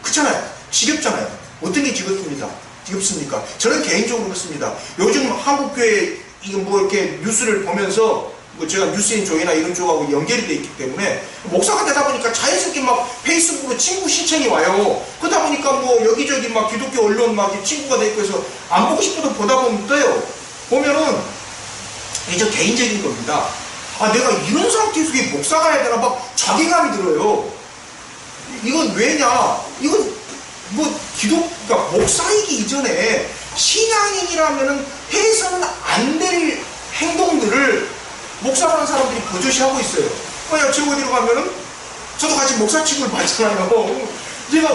그렇잖아요. 지겹잖아요. 어떤 게 지겹습니까? 저는 개인적으로 그렇습니다. 요즘 한국교회 이거 뭐 이렇게 뉴스를 보면서 뭐 제가 뉴스인 쪽이나 이런 쪽하고 연결이 돼 있기 때문에 목사가 되다 보니까 자연스럽게 막 페이스북으로 친구 신청이 와요. 그러다 보니까 뭐 여기저기 막 기독교 언론 막 친구가 돼 있고 해서 안 보고 싶어도 보다 보면 떠요. 보면은 이제 개인적인 겁니다. 아 내가 이런 상태에서 목사가 해야 되나 막 자괴감이 들어요. 이건 왜냐? 이건 그러니까 목사이기 이전에 신앙인이라면은 해서는 안 될 행동들을 목사라는 사람들이 버젓이하고 있어요. 그냥 저 어디로 가면은 저도 같이 목사 취급을 받잖아요. 제가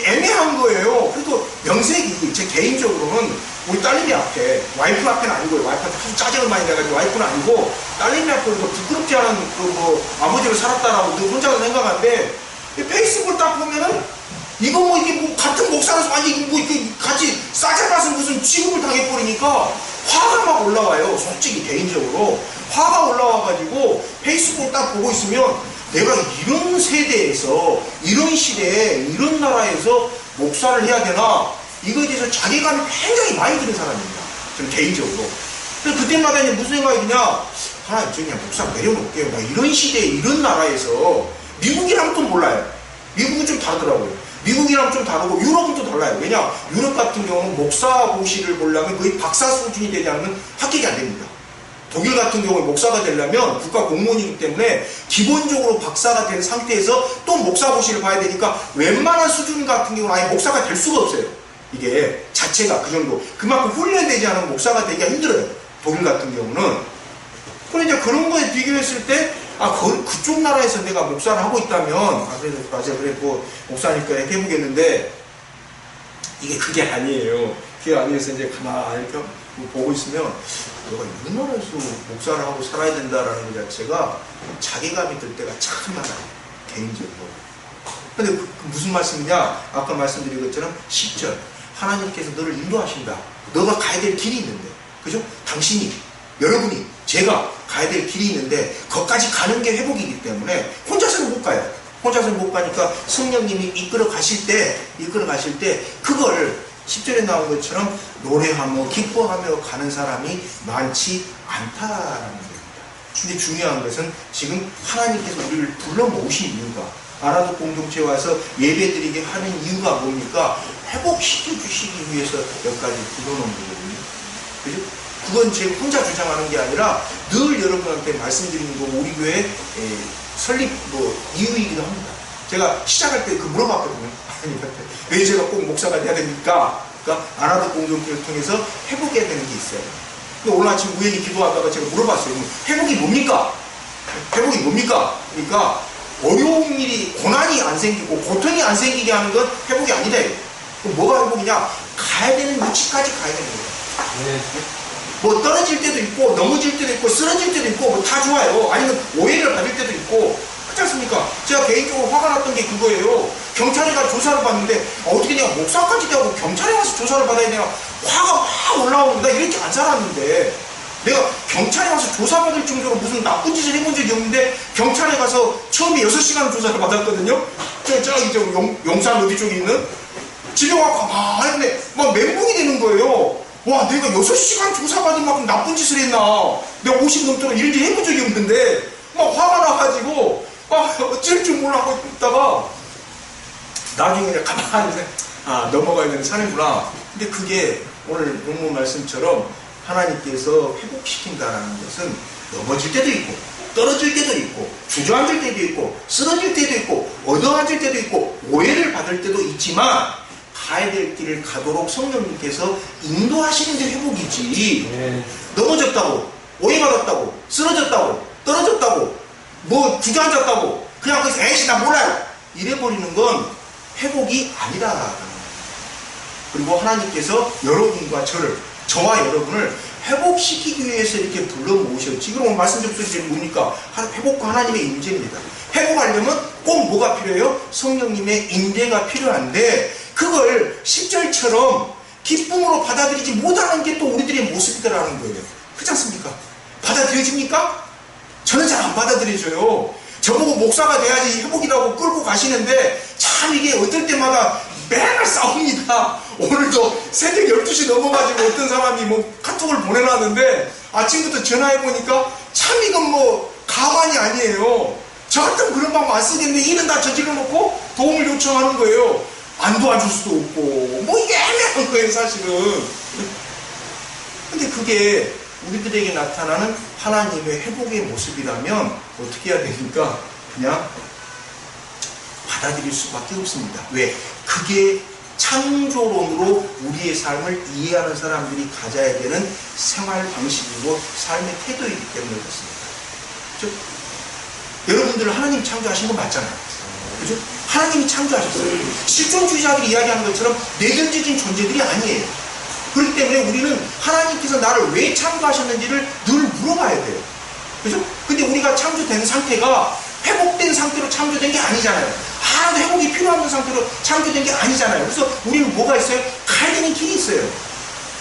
애매한 거예요. 그래도 명색이 제 개인적으로는 우리 딸내미 앞에, 와이프 앞에는 아니고요. 와이프한테 아주 짜증을 많이 내가지고 와이프는 아니고 딸내미 앞에서 부끄럽지 않은 아버지로 살았다라고 늘 혼자서 생각하는데 페이스북을 딱 보면은 이거 이게 같은 목사라서 완전히 이렇게 같이 싸잡아서 무슨 취급을 당해버리니까 화가 막 올라와요. 솔직히 개인적으로 화가 올라와가지고 페이스북을 딱 보고 있으면 내가 이런 세대에서 이런 시대에 이런 나라에서 목사를 해야 되나 이거에 대해서 자괴감이 굉장히 많이 드는 사람입니다. 저는 개인적으로. 그래서 그때마다 이제 무슨 생각이 드냐, 저 그냥 목사 내려놓을게요. 나 이런 시대에 이런 나라에서 미국이랑 또 몰라요. 미국은 좀 다르더라고요. 미국이랑 좀 다르고 유럽은 또 달라요. 왜냐, 유럽 같은 경우는 목사고시를 보려면 거의 박사 수준이 되지 않으면 합격이 안 됩니다. 독일 같은 경우에 목사가 되려면 국가 공무원이기 때문에 기본적으로 박사가 된 상태에서 또 목사고시를 봐야 되니까 웬만한 수준 같은 경우는 아예 목사가 될 수가 없어요. 이게 자체가 그 정도. 그만큼 훈련되지 않은 목사가 되기가 힘들어요. 독일 같은 경우는. 그런데 이제 그런 거에 비교했을 때 그쪽 나라에서 내가 목사를 하고 있다면 그래 목사니까 해보겠는데 이게 그게 아니에요. 그게 아니어서 이제 가만히 이렇게 보고 있으면 내가 이런 나라에서 목사를 하고 살아야 된다라는 것 자체가 자괴감이 들 때가 참 많아요. 개인적으로. 근데 무슨 말씀이냐? 아까 말씀드린 것처럼 10절 하나님께서 너를 인도하신다. 너가 가야 될 길이 있는데, 그죠? 당신이, 여러분이, 제가 가야 될 길이 있는데 거기까지 가는 게 회복이기 때문에 혼자서는 못 가요. 혼자서는 못 가니까 성령님이 이끌어 가실 때 그걸 10절에 나온 것처럼 노래하며 기뻐하며 가는 사람이 많지 않다라는 겁니다. 근데 중요한 것은 지금 하나님께서 우리를 불러 모으신 이유가, 아라도 공동체에 와서 예배드리게 하는 이유가 뭡니까? 회복시켜 주시기 위해서 여기까지 불러놓은 거거든요. 그죠? 그건 제가 혼자 주장하는 게 아니라 늘 여러분한테 말씀드리는 거, 우리 교회 설립 이유이기도 합니다. 제가 시작할 때 물어봤거든요. 하나님한테. 왜 제가 꼭 목사가 돼야 됩니까? 그러니까 아라도 공동체를 통해서 회복해야 되는 게 있어요. 근데 오늘 아침 우연히 기도하다가 제가 물어봤어요. 회복이 뭡니까? 회복이 뭡니까? 그러니까 어려운 일이, 고난이 안 생기고 고통이 안 생기게 하는 건 회복이 아니다. 그럼 뭐가 회복이냐? 가야 되는 위치까지 가야 되는 거예요. 네. 떨어질 때도 있고 넘어질 때도 있고 쓰러질 때도 있고 다 좋아요. 아니면 오해를 받을 때도 있고, 그렇지 않습니까? 제가 개인적으로 화가 났던 게 그거예요. 경찰에 가서 조사를 받는데 어떻게 내가 목사까지 되고 경찰에 가서 조사를 받아야 되나, 화가 확 올라오는, 나 이렇게 안 살았는데 내가 경찰에 가서 조사받을 정도로 무슨 나쁜 짓을 해본 적이 없는데 경찰에 가서 처음에 6시간 조사를 받았거든요. 저기 용산 어디 쪽에 있는 집에 와서 가만히 했는데 막 멘붕이 되는 거예요. 와, 내가 6시간 조사받은 만큼 나쁜 짓을 했나? 내가 50 넘도록 이런 일 해본 적이 없는데 막 화가 나가지고 막 어쩔 줄 몰라하고 있다가 나중에 그냥 가만히 넘어가야 되는 사례구나. 근데 그게 오늘 본문 말씀처럼 하나님께서 회복시킨다는 것은 넘어질 때도 있고 떨어질 때도 있고 주저앉을 때도 있고 쓰러질 때도 있고 얻어맞을 때도 있고 오해를 받을 때도 있지만 가야 될 길을 가도록 성령님께서 인도하시는 게 회복이지. 네. 넘어졌다고, 오해받았다고, 쓰러졌다고, 떨어졌다고, 주저앉았다고 그냥 거기서 에이씨 나 몰라요 이래버리는 건 회복이 아니다라는 거예요. 그리고 하나님께서 여러분과 저와 여러분을 회복시키기 위해서 이렇게 불러 모으셨지. 그럼 말씀 접속이 뭡니까? 회복과 하나님의 임재입니다. 회복하려면 꼭 뭐가 필요해요? 성령님의 임재가 필요한데 그걸 10절처럼 기쁨으로 받아들이지 못하는 게 또 우리들의 모습이더라는 거예요. 그렇지 않습니까? 받아들여집니까? 저는 잘 안 받아들여져요. 저보고 목사가 돼야지 회복이라고 끌고 가시는데 참 이게 어떨 때마다 맨날 싸웁니다. 오늘도 새벽 12시 넘어가지고 어떤 사람이 카톡을 보내놨는데 아침부터 전화해보니까 참 이건 가관이 아니에요. 저 같으면 그런 방법 안 쓰겠는데 일은 다 저질러 놓고 도움을 요청하는 거예요. 안 도와줄 수도 없고 이게 애매한 거예요 사실은. 근데 그게 우리들에게 나타나는 하나님의 회복의 모습이라면 어떻게 해야 됩니까? 그냥 받아들일 수밖에 없습니다. 왜? 그게 창조론으로 우리의 삶을 이해하는 사람들이 가져야 되는 생활 방식이고 삶의 태도이기 때문에 그렇습니다. 그렇죠? 여러분들은 하나님 창조하신 건 맞잖아요. 그죠? 하나님이 창조하셨어요. 실존주의자들이 이야기하는 것처럼 내전적인 존재들이 아니에요. 그렇기 때문에 우리는 하나님께서 나를 왜 창조하셨는지를 늘 물어봐야 돼요. 그죠? 근데 우리가 창조된 상태가 회복된 상태로 창조된 게 아니잖아요. 하나도 회복이 필요한 상태로 창조된 게 아니잖아요. 그래서 우리는 뭐가 있어요? 가야 되는 길이 있어요.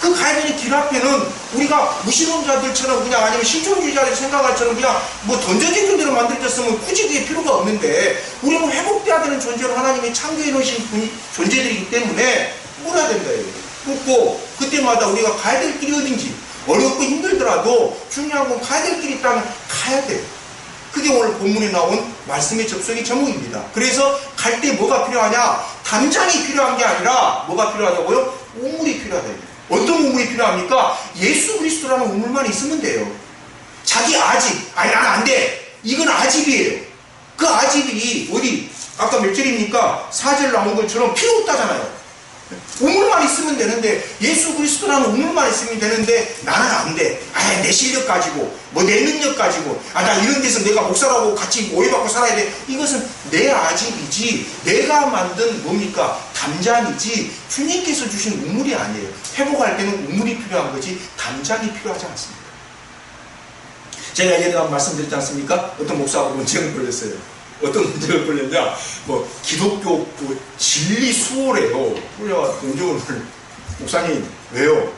그 가야 되는 길 앞에는 우리가 무신론자들처럼 그냥 아니면 실존주의자들이 생각할 처럼 그냥 뭐 던져진 존재로 만들어졌으면 굳이 그게 필요가 없는데 우리는 회복돼야 되는 존재로 하나님이 창조해 놓으신 존재들이기 때문에 물어야 된다. 묻고 그때마다 우리가 가야 될 길이 어딘지 어렵고 힘들더라도 중요한 건 가야 될 길이 있다면 가야 돼요. 그게 오늘 본문에 나온 말씀의 접속의 제목입니다. 그래서 갈 때 뭐가 필요하냐? 담장이 필요한 게 아니라 뭐가 필요하다고요? 우물이 필요하다. 어떤 우물이 필요합니까? 예수 그리스도라는 우물만 있으면 돼요. 자기 아집, 아니 난 안 돼. 이건 아집이에요. 그 아집이 어디 아까 몇 절입니까? 4절 나온 것처럼 필요 없다잖아요. 우물만 있으면 되는데 예수 그리스도라는 우물만 있으면 되는데 나는 안 돼. 아, 내 실력 가지고 뭐 내 능력 가지고 나 이런 데서 내가 목사라고 같이 오해받고 살아야 돼. 이것은 내 아집이지 내가 만든 뭡니까? 담장이지 주님께서 주신 우물이 아니에요. 회복할 때는 우물이 필요한 거지 담장이 필요하지 않습니다. 제가 예전에 말씀드렸지 않습니까? 어떤 목사하고 논쟁을 벌였어요. 어떤 문제를 걸렸냐? 뭐 기독교 그 진리 수호래요. 그래야 논쟁을 목사님 왜요?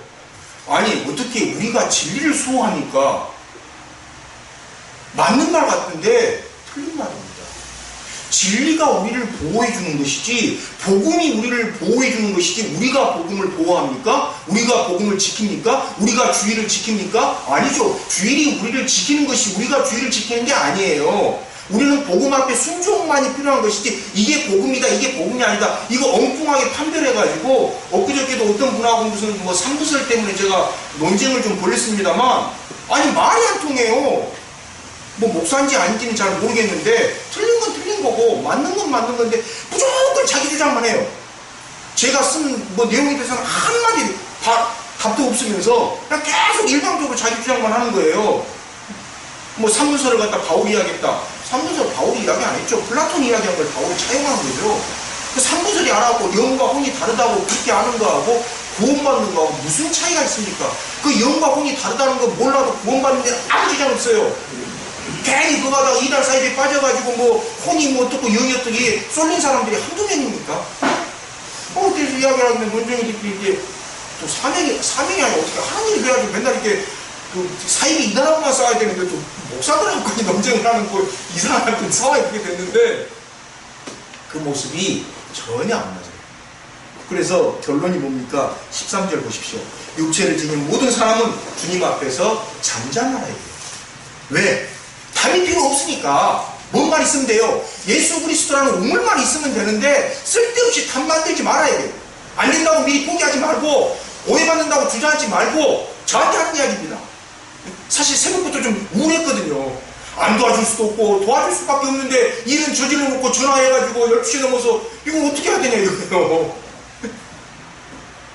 아니 어떻게 우리가 진리를 수호합니까? 맞는 말 같은데 틀린 말입니다. 진리가 우리를 보호해 주는 것이지 복음이 우리를 보호해 주는 것이지 우리가 복음을 보호합니까? 우리가 복음을 지킵니까? 우리가 주의를 지킵니까? 아니죠. 주일이 우리를 지키는 것이 우리가 주의를 지키는 게 아니에요. 우리는 복음 앞에 순종만이 필요한 것이지 이게 복음이다 이게 복음이 아니다 이거 엉뚱하게 판별해가지고 엊그저께도 어떤 분하고 무슨 뭐 삼부설 때문에 제가 논쟁을 좀 벌였습니다만 아니 말이 안 통해요. 뭐 목사인지 아닌지는 잘 모르겠는데 틀린 건 틀린 거고 맞는 건 맞는 건데 무조건 자기 주장만 해요. 제가 쓴 뭐 내용에 대해서는 한마디 답도 없으면서 그냥 계속 일방적으로 자기 주장만 하는 거예요. 뭐 삼부설을 갖다 바울이 이야기했다. 삼부설 바울이 이야기 안 했죠. 플라톤이 이야기한 걸 바울이 차용한 거죠. 그 삼부설이 알아갖고 영과 혼이 다르다고 그렇게 아는 거하고 구원받는 거하고 무슨 차이가 있습니까? 그 영과 혼이 다르다는 거 몰라도 구원받는 데는 아무 지장 없어요. 괜히 그거 하다가 이달 사이드에 빠져가지고 뭐 혼이 뭐 어떻고 영이 어떻게 쏠린 사람들이 한두 명입니까? 그래서 이야기를 하면 논쟁이들끼리 이제 또 사명이 아니라 어떻게 하나님이 돼가지고 맨날 이렇게 그 사이비 이단하고만 싸워야 되는데 또 목사들하고까지 논쟁을 하는 거 이상한 상황이 그렇게 됐는데 그 모습이 전혀 안 맞아요. 그래서 결론이 뭡니까? 13절 보십시오. 육체를 지닌 모든 사람은 주님 앞에서 잠잠하라 해요. 왜? 답이 필요 없으니까 뭔 말 있으면 돼요. 예수 그리스도라는 우물만 있으면 되는데 쓸데없이 답 만들지 말아야 돼요. 안 된다고 미리 포기하지 말고 오해받는다고 주저하지 말고 저한테 하는 이야기입니다. 사실 새벽부터 좀 우울했거든요. 안 도와줄 수도 없고 도와줄 수밖에 없는데 일은 저질러 놓고 전화해가지고 12시 넘어서 이거 어떻게 해야 되냐 이거예요.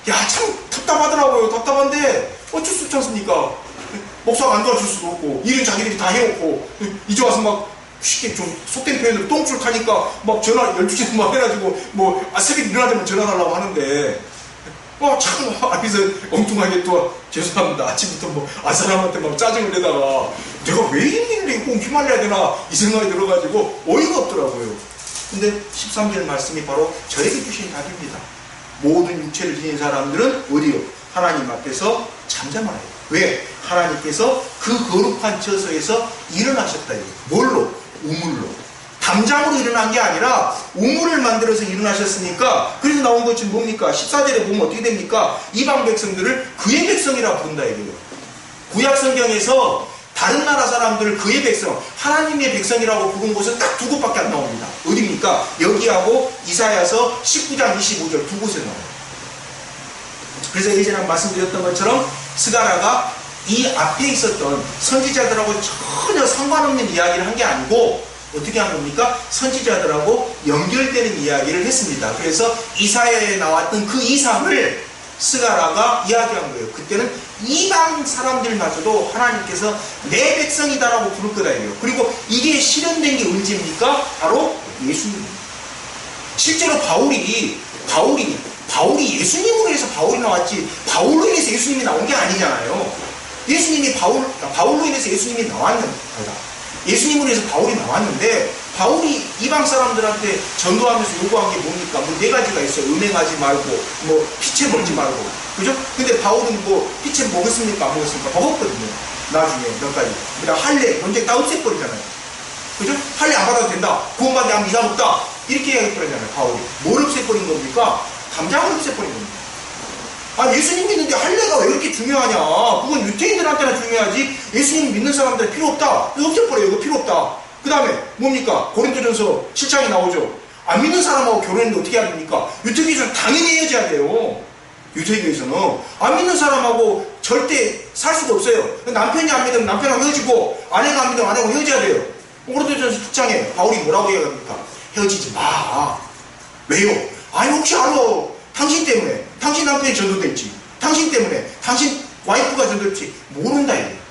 야, 참 답답하더라고요. 답답한데 어쩔 수 없지 않습니까? 목사가 안 도와줄 수도 없고 일은 자기들이 다 해놓고 이제 와서 막 쉽게 좀 속된 표현으로 똥줄 타니까 막 전화 12시에 막 해가지고 뭐 새벽 일어나자면 전화 달라고 하는데 참 앞에서 엉뚱하게 또 죄송합니다. 아침부터 뭐 사람한테 막 짜증을 내다가 내가 왜 이런 일에 꼭 휘말려야 되나 이 생각이 들어가지고 어이가 없더라고요. 근데 13절 말씀이 바로 저에게 주신 답입니다. 모든 육체를 지닌 사람들은 어디요? 하나님 앞에서 잠잠하라 해요. 왜? 하나님께서 그 거룩한 처소에서 일어나셨다. 뭘로? 우물로. 담장으로 일어난 게 아니라 우물을 만들어서 일어나셨으니까 그래서 나온 것이 뭡니까? 14절에 보면 어떻게 됩니까? 이방 백성들을 그의 백성이라 부른다 이거예요. 구약 성경에서 다른 나라 사람들을 그의 백성, 하나님의 백성이라고 부른 곳은 딱 두 곳밖에 안 나옵니다. 어디입니까? 여기하고 이사야서 19장 25절 두 곳에 나와요. 그래서 예전에 말씀드렸던 것처럼 스가랴가 이 앞에 있었던 선지자들하고 전혀 상관없는 이야기를 한 게 아니고 어떻게 한 겁니까? 선지자들하고 연결되는 이야기를 했습니다. 그래서 이사야에 나왔던 그 이상을 스가랴가 이야기한 거예요. 그때는 이방 사람들마저도 하나님께서 내 백성이다라고 부를 거다 이래요. 그리고 이게 실현된 게 언제입니까? 바로 예수님입니다. 실제로 바울이 예수님으로 해서 바울이 나왔지 바울로 인해서 예수님이 나온 게 아니잖아요. 예수님이 바울로 인해서 예수님이 예수님으로 해서 바울이 나왔는데 바울이 이방 사람들한테 전도하면서 요구한 게 뭡니까? 뭐 네 가지가 있어요. 음행하지 말고 뭐 피채 먹지 말고, 그죠? 근데 바울은 뭐 피채 먹었습니까? 안 먹었습니까? 먹었거든요. 나중에 몇 가지. 그다음 할례 먼저 다 없애버리잖아요. 그죠? 할례 안 받아도 된다. 구원받지 않으면 이상 없다. 이렇게 이야기했잖아요. 바울이. 뭘 없애버린 겁니까? 담장을 없애버린 겁니다. 아, 예수님 믿는데 할례가 왜 이렇게 중요하냐? 그건 유태인들한테나 중요하지 예수님 믿는 사람들은 필요 없다. 없애버려요. 이거 필요 없다. 그 다음에 뭡니까? 고린도전서 7장에 나오죠. 안 믿는 사람하고 결혼했는데 어떻게 해야 됩니까? 유태교에서는 당연히 헤어져야 돼요. 유태교에서는 안 믿는 사람하고 절대 살 수가 없어요. 남편이 안 믿으면 남편하고 헤어지고 아내가 안 믿으면 아내하고 헤어져야 돼요. 고린도전서 7장에 바울이 뭐라고 얘기합니까? 헤어지지 마. 왜요? 아니 혹시 알아? 당신 때문에 당신 남편이 전도됐지. 당신 때문에 당신 와이프가 전도됐지. 모른다 이게.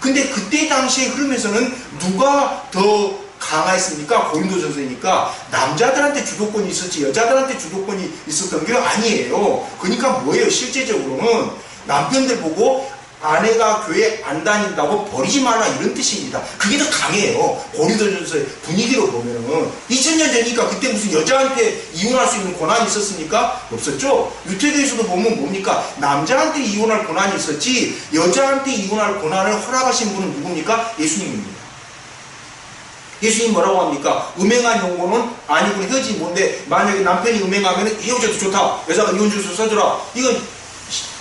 근데 그때 당시에 흐름에서는 누가 더 강했습니까? 고린도전서니까 남자들한테 주도권이 있었지 여자들한테 주도권이 있었던 게 아니에요. 그러니까 뭐예요? 실제적으로는 남편들 보고 아내가 교회 안 다닌다고 버리지 말라 이런 뜻입니다. 그게 더 강해요. 고린도전서의 분위기로 보면은 2000년 전이니까 그때 무슨 여자한테 이혼할 수 있는 권한이 있었습니까? 없었죠. 유태교에서도 보면 뭡니까? 남자한테 이혼할 권한이 있었지 여자한테 이혼할 권한을 허락하신 분은 누굽니까? 예수님입니다. 예수님 뭐라고 합니까? 음행한 용고는 아니고 헤어지면 뭔데 만약에 남편이 음행하면 헤어져도 좋다. 여자가 이혼주소 써주라. 이건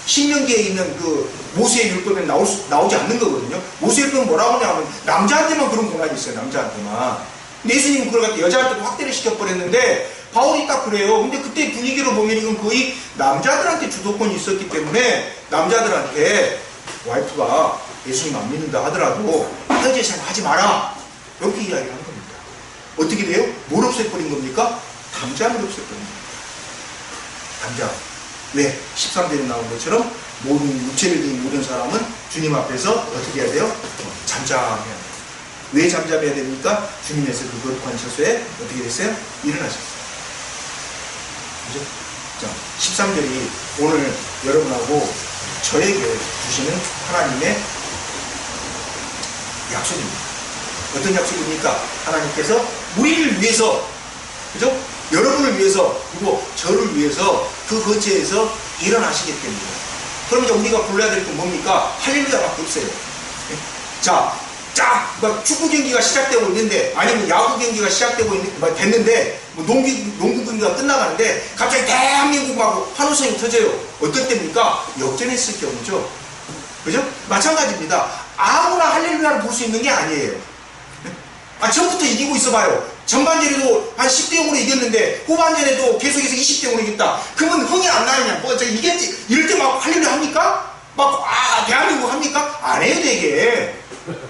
신명기에 있는 그 모세의 율법에 나오지 않는 거거든요. 모세의 율법은 뭐라고 하냐면 남자한테만 그런 권한이 있어요. 남자한테만. 근데 예수님은 그걸 갖고 여자한테도 확대를 시켜버렸는데 바울이 딱 그래요. 근데 그때 분위기로 보면 이건 거의 남자들한테 주도권이 있었기 때문에 남자들한테 와이프가 예수님 안 믿는다 하더라도 헤어질 생각 하지 마라. 이렇게 이야기를 한 겁니다. 어떻게 돼요? 뭘 없애버린 겁니까? 담장을 없애버린 겁니다. 담장. 왜? 13절에 나온 것처럼 모든 육체를 진 모든 사람은 주님 앞에서 어떻게 해야 돼요? 잠잠해야 돼요. 왜 잠잠해야 됩니까? 주님에서 그 거룩한 처소에 어떻게 됐어요? 일어나셨어요. 그죠? 자, 13절이 오늘 여러분하고 저에게 주시는 하나님의 약속입니다. 어떤 약속입니까? 하나님께서 우리를 위해서, 그죠? 여러분을 위해서, 그리고 저를 위해서 그 거처에서 일어나시겠답니다. 그럼 이제 우리가 불러야 될 건 뭡니까? 할렐루야밖에 없어요. 자, 막 축구 경기가 시작되고 있는데, 아니면 야구 경기가 시작되고 됐는데, 농구 경기가 끝나가는데, 갑자기 대한민국 막 환호성이 터져요. 어떨 때입니까? 역전했을 경우죠. 그죠? 마찬가지입니다. 아무나 할렐루야를 볼 수 있는 게 아니에요. 처음부터 이기고 있어봐요. 전반전에도 한 10대 0으로 이겼는데 후반전에도 계속해서 20대 0으로 이겼다. 그러면 흥이 안 나느냐? 뭐 저기 이겼지. 이럴 때 막 할렐루야 합니까? 막 대한민국 합니까? 안 해요 되게.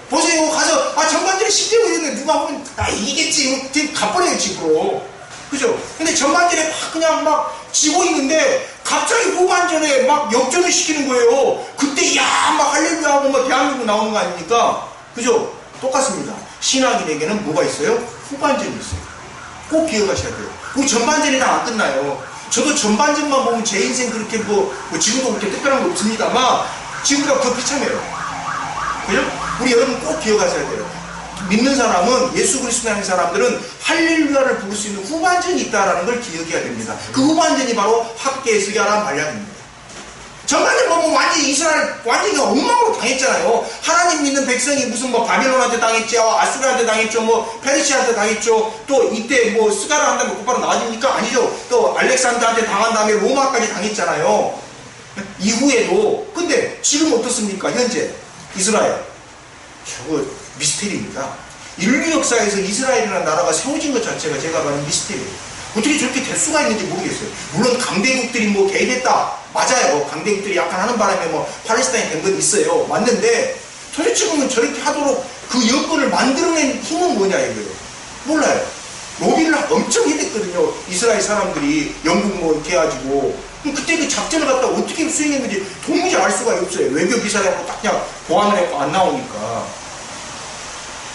보세요. 가서 전반전에 10대 0으로 이겼는데 누가 보면 이기겠지. 지금 가버려요 집으로. 그죠? 근데 전반전에 그냥 막 지고 있는데 갑자기 후반전에 막 역전을 시키는 거예요. 그때 막 할렐루야 하고 막 대한민국 나오는 거 아닙니까? 그죠? 똑같습니다. 신앙인에게는 뭐가 있어요? 후반전이 있어요. 꼭 기억하셔야 돼요. 우리 전반전이 다 안 끝나요. 저도 전반전만 보면 제 인생 그렇게 뭐 지금도 그렇게 특별한 거 없습니다만 지금보다 더 비참해요. 그죠? 우리 여러분 꼭 기억하셔야 돼요. 믿는 사람은, 예수 그리스도 하는 사람들은 할렐루야를 부를 수 있는 후반전이 있다는 걸 기억해야 됩니다. 그 후반전이 바로 학계의 스가랴 말약입니다. 전반전 보면 완전히 이스라엘 완전히 엉망으로 당했잖아요. 하나님 믿는 백성이 무슨 뭐 바빌론한테 당했죠, 아수르한테 당했죠, 뭐 페르시아한테 당했죠. 또 이때 뭐 스가랴 한다면 곧바로 나와집니까? 아니죠. 또 알렉산더한테 당한 다음에 로마까지 당했잖아요. 이후에도. 근데 지금 어떻습니까? 현재 이스라엘. 저거 미스테리입니다. 인류 역사에서 이스라엘이라는 나라가 세워진 것 자체가 제가 말하는 미스테리예요. 어떻게 저렇게 될 수가 있는지 모르겠어요. 물론 강대국들이 뭐 개입했다. 맞아요. 강대국들이 약간 하는 바람에 뭐 팔레스타인 된 건 있어요. 맞는데 도대체 그러면 저렇게 하도록 그 여건을 만들어낸 힘은 뭐냐 이거예요. 몰라요. 로비를 엄청 해댔거든요. 이스라엘 사람들이 영국 뭐 이렇게 해가지고. 그때 그 작전을 갖다 어떻게 수행했는지 도무지 알 수가 없어요. 외교 비서라고 딱 그냥 보완을 했고 안 나오니까.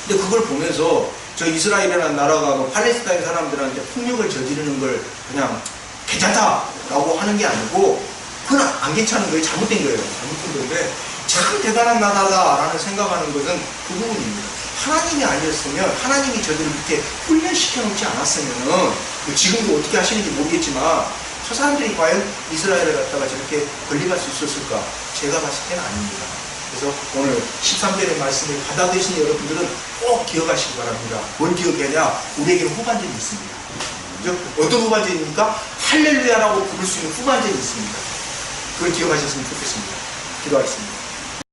근데 그걸 보면서 저 이스라엘이라는 나라가 뭐 팔레스타인 사람들한테 폭력을 저지르는 걸 그냥 괜찮다라고 하는 게 아니고 그건 안 괜찮은 거예요. 잘못된 거예요. 잘못된 건데 참 대단한 나라다라는 생각하는 것은 그 부분입니다. 하나님이 아니었으면 하나님이 저들을 이렇게 훈련시켜 놓지 않았으면은 지금도 어떻게 하시는지 모르겠지만 저 사람들이 과연 이스라엘을 갖다가 저렇게 건립할 수 있었을까? 제가 봤을 때는 아닙니다. 그래서 오늘 13절의 말씀을 받아들이신 여러분들은 꼭 기억하시기 바랍니다. 뭘 기억해야 우리에게는 후반전이 있습니다. 그죠? 어떤 후반전입니까? 할렐루야라고 부를 수 있는 후반전이 있습니다. 그걸 기억하셨으면 좋겠습니다. 기도하겠습니다.